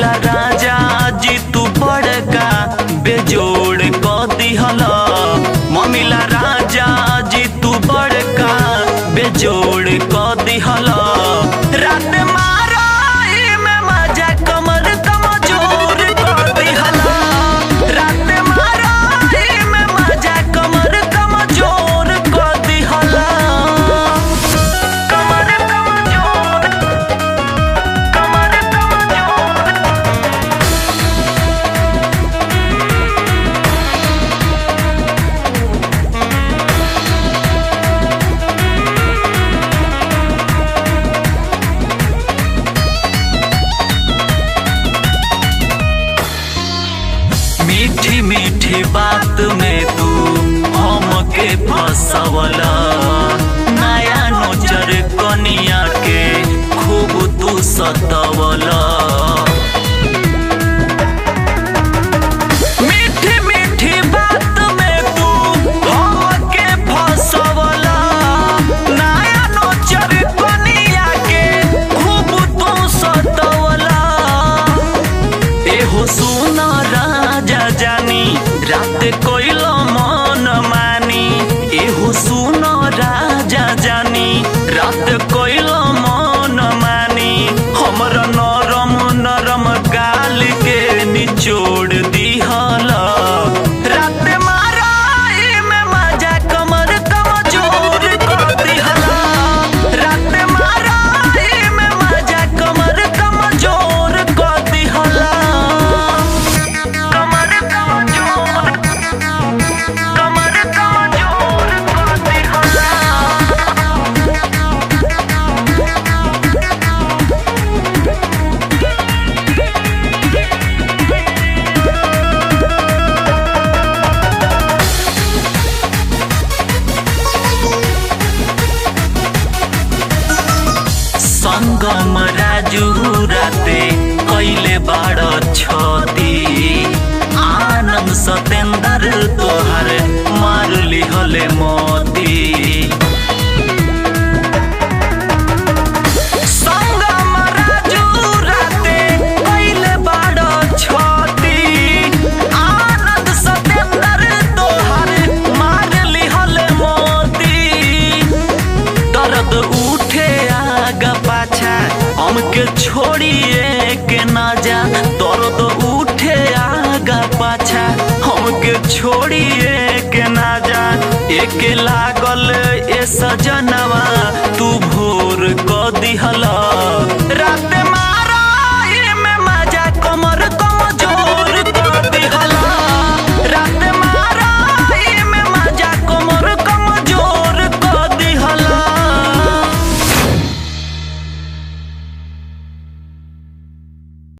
ममिला राजा जी तू बड़का बेजोड़ क दिहला। ममिला राजा जी तू बड़का बेजोड़ क दिहला। रात माराई में मजा कमर कमजोर क दिहला। रात माराई में मजा कमर कमजोर क दिहला। कमर कमजोर, कमर कमजोर। मीठी मीठी बात में तू हमके फसवला। नया नोचर कनिया के खूब तू सतवला। मीठी मीठी बात में तू हमके फसवला। नया नोचर कनिया के खूब तू सतवला। एहो सुना राजा जानी रात कोइलो मन मानी। एहो सुनो राजा जानी रात कोइलो मन मानी। हमर नरम नरम गाल के निचोड़ दिहला। रात माराई में मजा कमर कमजोर क दिहला। रात माराई में मजा कमर कमजोर क दिहला। कमर कमजोर, कमर कमजोर क दिहला। संगम राजू राते कैले बाड़ छती। आनंद सतेंद्र तोहर मार लिहले मोती। संगम राजू राते कैले बाड़ छती। आनंद सतेंद्र तोहर मार लिहले मोती। दर्द उठे आगा पाछा हमके छोड़िए के ना जा। दर्द उठे आगा पाछा हमके छोड़िए के ना जा। एक लागल ए सजनवा तू भोर क दिहला।